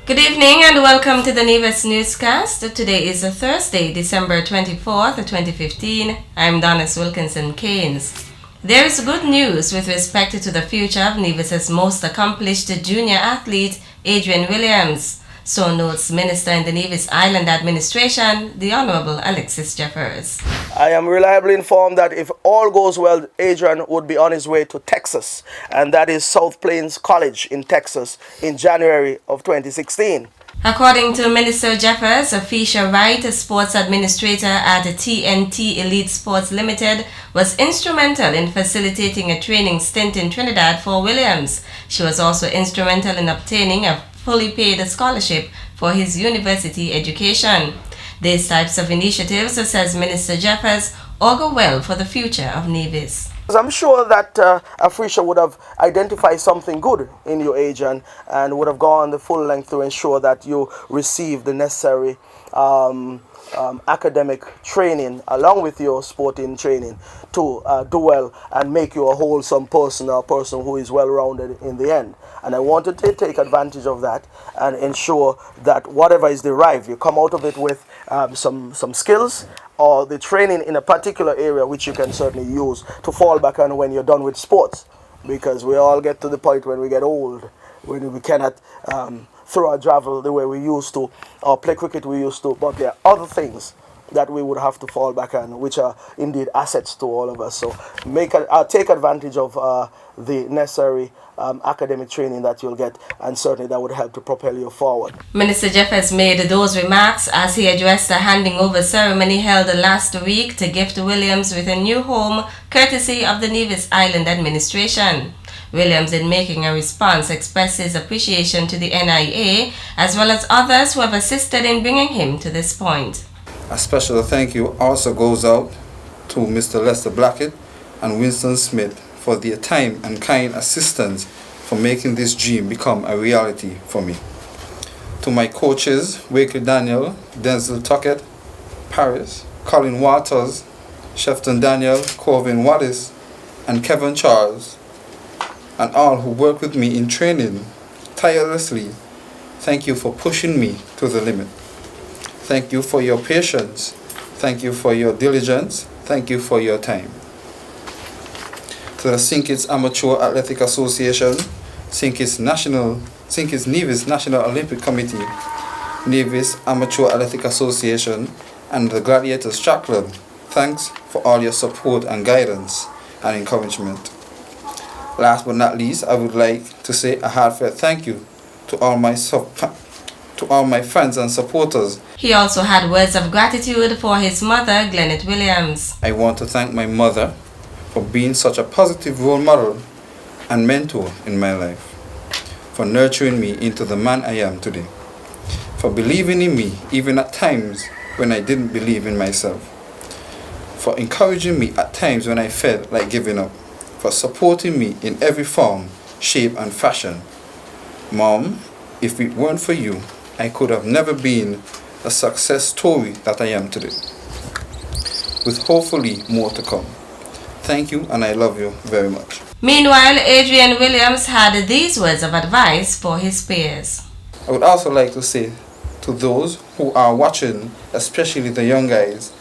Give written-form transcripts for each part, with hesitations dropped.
Good evening and welcome to the Nevis Newscast. Today is Thursday, December 24th, 2015. I'm Donis Wilkinson Keynes. There is good news with respect to the future of Nevis's most accomplished junior athlete, Adrian Williams. So notes Minister in the Nevis Island Administration, the Honorable Alexis Jeffers. I am reliably informed that if all goes well, Adrian would be on his way to Texas, and that is South Plains College in Texas in January of 2016. According to Minister Jeffers, Fisher Wright, sports administrator at TNT Elite Sports Limited, was instrumental in facilitating a training stint in Trinidad for Williams. She was also instrumental in obtaining a fully paid scholarship for his university education. These types of initiatives, says Minister Jeffers, augur well for the future of Nevis. I'm sure that Afrisha would have identified something good in you, Adrian, and would have gone the full length to ensure that you receive the necessary academic training along with your sporting training to do well and make you a wholesome person, a person who is well-rounded in the end. And I wanted to take advantage of that and ensure that whatever is derived, you come out of it with some skills or the training in a particular area which you can certainly use to fall back on when you're done with sports. Because we all get to the point when we get old, when we cannot throw a javelin the way we used to, or play cricket we used to, but there are other things that we would have to fall back on, which are indeed assets to all of us. So take advantage of the necessary academic training that you'll get, and certainly that would help to propel you forward. Minister Jeffers made those remarks as he addressed the handing over ceremony held last week to gift Williams with a new home, courtesy of the Nevis Island Administration. Williams, in making a response, expressed his appreciation to the NIA as well as others who have assisted in bringing him to this point. A special thank you also goes out to Mr. Lester Blackett and Winston Smith for their time and kind assistance for making this dream become a reality for me. To my coaches, Wakely Daniel, Denzel Tuckett, Paris, Colin Waters, Shefton Daniel, Corvin Wallace, and Kevin Charles, and all who work with me in training tirelessly, thank you for pushing me to the limit. Thank you for your patience. Thank you for your diligence. Thank you for your time. To the St. Kitts Amateur Athletic Association, St. Kitts Nevis National Olympic Committee, Nevis Amateur Athletic Association, and the Gladiators Track Club, thanks for all your support and guidance and encouragement. Last but not least, I would like to say a heartfelt thank you to all my friends and supporters. He also had words of gratitude for his mother, Glenette Williams. I want to thank my mother for being such a positive role model and mentor in my life, for nurturing me into the man I am today, for believing in me even at times when I didn't believe in myself, for encouraging me at times when I felt like giving up, for supporting me in every form, shape and fashion. Mom, if it weren't for you, I could have never been the success story that I am today, with hopefully more to come. Thank you, and I love you very much. Meanwhile, Adrian Williams had these words of advice for his peers. I would also like to say to those who are watching, especially the young guys,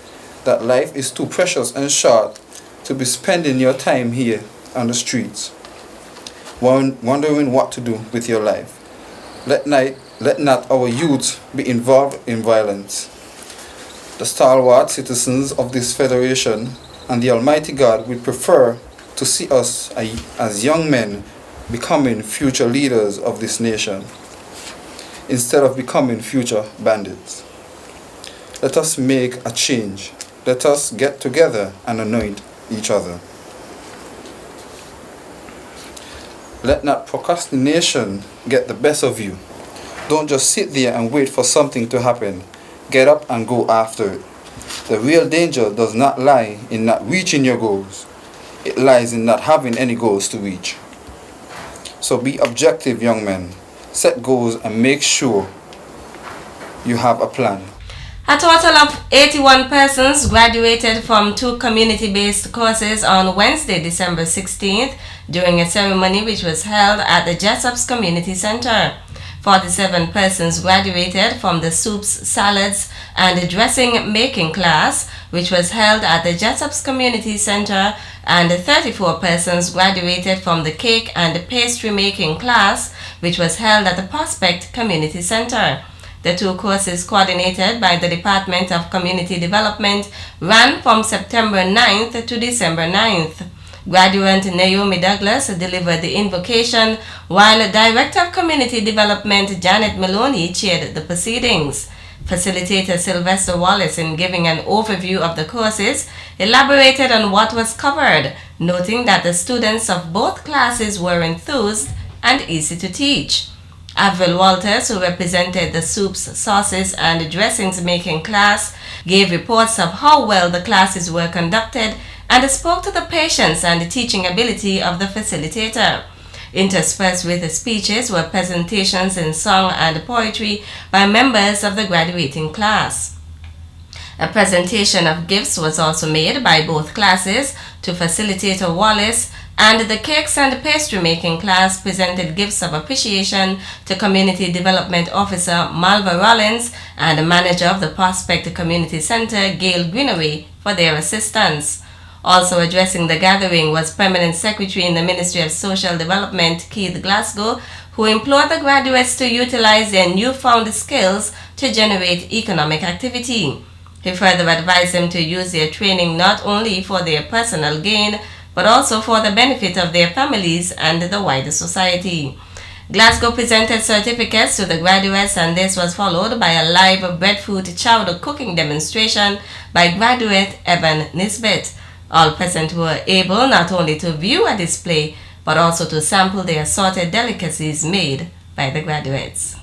that life is too precious and short to be spending your time here on the streets, wondering what to do with your life. Let not our youth be involved in violence. The stalwart citizens of this federation and the Almighty God would prefer to see us as young men becoming future leaders of this nation, instead of becoming future bandits. Let us make a change. Let us get together and anoint each other. Let not procrastination get the best of you. Don't just sit there and wait for something to happen. Get up and go after it. The real danger does not lie in not reaching your goals. It lies in not having any goals to reach. So be objective, young men. Set goals and make sure you have a plan. A total of 81 persons graduated from 2 community-based courses on Wednesday, December 16th, during a ceremony which was held at the Jessop's Community Center. 47 persons graduated from the soups, salads, and dressing making class, which was held at the Jessups Community Center, and 34 persons graduated from the cake and pastry making class, which was held at the Prospect Community Center. The two courses, coordinated by the Department of Community Development, ran from September 9th to December 9th. Graduate Naomi Douglas delivered the invocation, while Director of Community Development Janet Maloney chaired the proceedings. Facilitator Sylvester Wallace, in giving an overview of the courses, elaborated on what was covered, noting that the students of both classes were enthused and easy to teach. Avril Walters, who represented the soups, sauces, and dressings making class, gave reports of how well the classes were conducted and spoke to the patience and teaching ability of the facilitator. Interspersed with the speeches were presentations in song and poetry by members of the graduating class. A presentation of gifts was also made by both classes to Facilitator Wallace, and the cakes and pastry making class presented gifts of appreciation to Community Development Officer Malva Rollins and Manager of the Prospect Community Center Gail Greenaway for their assistance. Also addressing the gathering was Permanent Secretary in the Ministry of Social Development Keith Glasgow, who implored the graduates to utilize their newfound skills to generate economic activity. He further advised them to use their training not only for their personal gain, but also for the benefit of their families and the wider society. Glasgow presented certificates to the graduates, and this was followed by a live breadfruit chowder cooking demonstration by graduate Evan Nisbet. All present were able not only to view a display, but also to sample the assorted delicacies made by the graduates.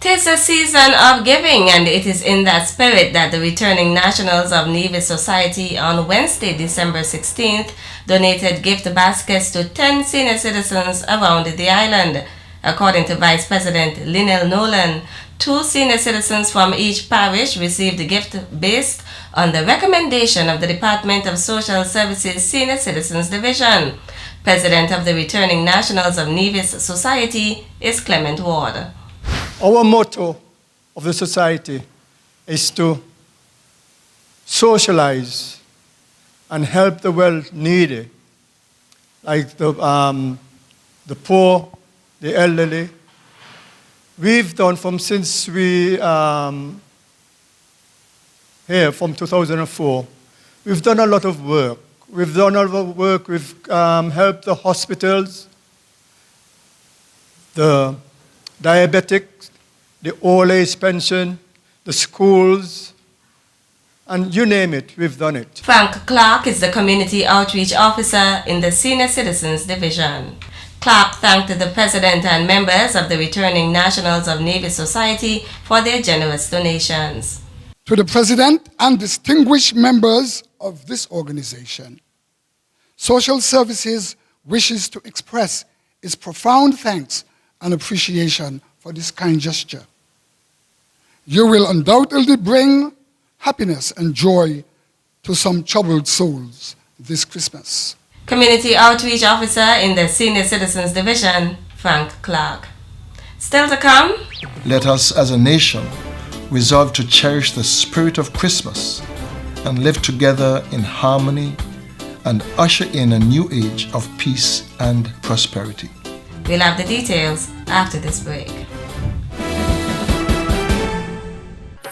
'Tis a season of giving, and it is in that spirit that the returning Nationals of Nevis Society on Wednesday, December 16th, donated gift baskets to 10 senior citizens around the island. According to Vice President Linnell Nolan, 2 senior citizens from each parish received a gift based on the recommendation of the Department of Social Services Senior Citizens Division. President of the returning Nationals of Nevis Society is Clement Ward. Our motto of the society is to socialize and help the well-needy, like the poor, the elderly. We've done since we here from 2004, we've done a lot of work. We've done a lot of work. We've helped the hospitals, the diabetics, the old age pension, the schools, and you name it, we've done it. Frank Clark is the Community Outreach Officer in the Senior Citizens Division. Clark thanked the President and members of the returning Nationals of Nevis Society for their generous donations. To the President and distinguished members of this organization, Social Services wishes to express its profound thanks and appreciation for this kind gesture. You will undoubtedly bring happiness and joy to some troubled souls this Christmas. Community Outreach Officer in the Senior Citizens Division, Frank Clark. Still to come? Let us as a nation resolve to cherish the spirit of Christmas and live together in harmony and usher in a new age of peace and prosperity. We'll have the details after this break.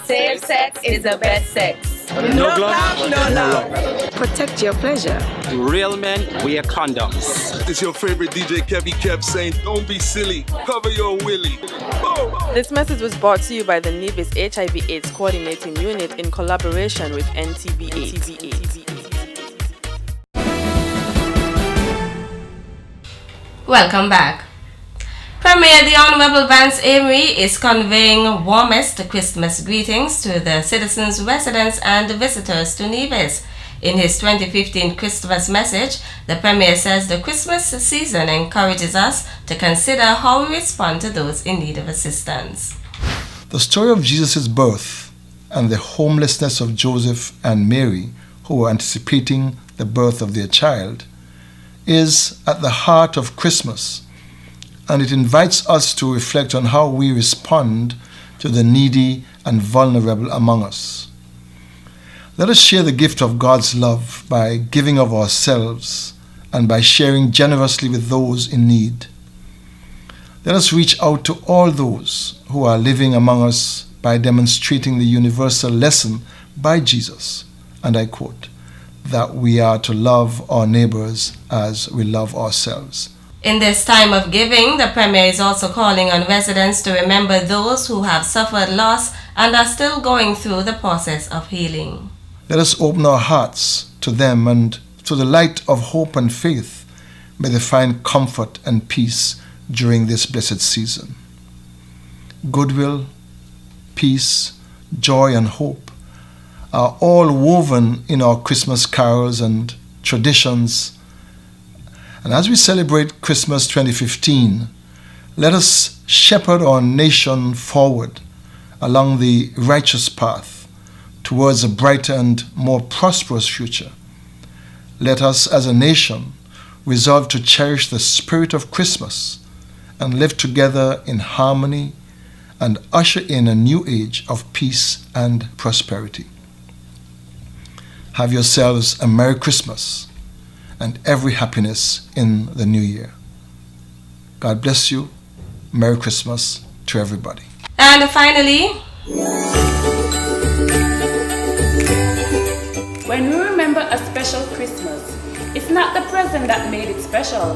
Safe sex is the best sex. No glove, no love. Protect your pleasure. Real men wear condoms. It's your favorite DJ Kevy Kev saying, don't be silly, cover your willy. Boom. This message was brought to you by the Nevis HIV/AIDS Coordinating Unit in collaboration with NTB/AIDS. Welcome back. Premier the Honorable Vance Amory is conveying warmest Christmas greetings to the citizens, residents, and visitors to Nevis. In his 2015 Christmas message, the Premier says the Christmas season encourages us to consider how we respond to those in need of assistance. The story of Jesus' birth and the homelessness of Joseph and Mary, who were anticipating the birth of their child, is at the heart of Christmas and it invites us to reflect on how we respond to the needy and vulnerable among us. Let us share the gift of God's love by giving of ourselves and by sharing generously with those in need. Let us reach out to all those who are living among us by demonstrating the universal lesson by Jesus, and I quote, that we are to love our neighbors as we love ourselves. In this time of giving, the Premier is also calling on residents to remember those who have suffered loss and are still going through the process of healing. Let us open our hearts to them, and to the light of hope and faith, may they find comfort and peace during this blessed season. Goodwill, peace, joy, and hope are all woven in our Christmas carols and traditions. And as we celebrate Christmas 2015, let us shepherd our nation forward along the righteous path towards a brighter and more prosperous future. Let us as a nation resolve to cherish the spirit of Christmas and live together in harmony and usher in a new age of peace and prosperity. Have yourselves a Merry Christmas and every happiness in the new year. God bless you. Merry Christmas to everybody. And finally, when we remember a special Christmas, it's not the present that made it special,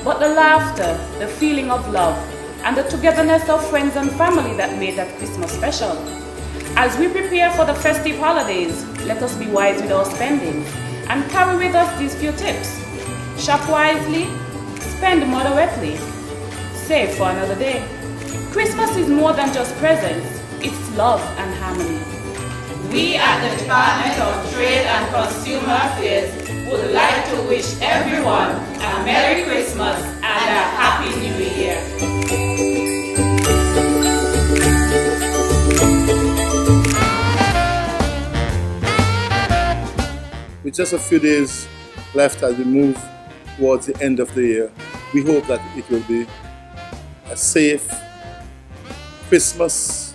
but the laughter, the feeling of love, and the togetherness of friends and family that made that Christmas special. As we prepare for the festive holidays, let us be wise with our spending and carry with us these few tips. Shop wisely, spend moderately, save for another day. Christmas is more than just presents, it's love and harmony. We at the Department of Trade and Consumer Affairs would like to wish everyone a Merry Christmas and a Happy New Year. With just a few days left as we move towards the end of the year, we hope that it will be a safe Christmas,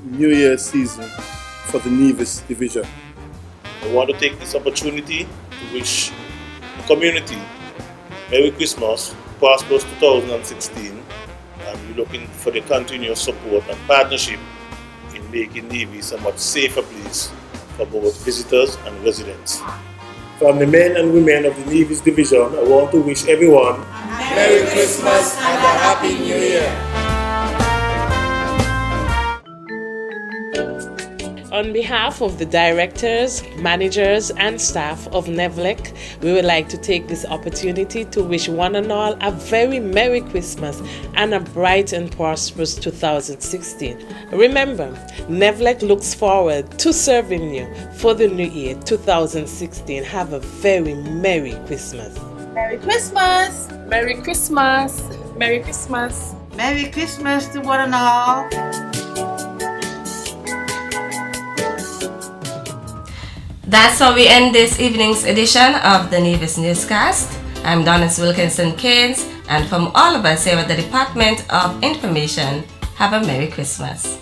New Year season for the Nevis Division. I want to take this opportunity to wish the community Merry Christmas, prosperous 2016, and we're looking for the continuous support and partnership in making Nevis a much safer place for both visitors and residents. From the men and women of the Nevis Division, I want to wish everyone Merry Christmas and a Happy New Year. On behalf of the directors, managers, and staff of NEVLEC, we would like to take this opportunity to wish one and all a very Merry Christmas and a bright and prosperous 2016. Remember, NEVLEC looks forward to serving you for the new year 2016. Have a very Merry Christmas. Merry Christmas! Merry Christmas! Merry Christmas! Merry Christmas to one and all! That's how we end this evening's edition of the Nevis Newscast. I'm Donis Wilkinson Keynes, and from all of us here at the Department of Information, have a Merry Christmas.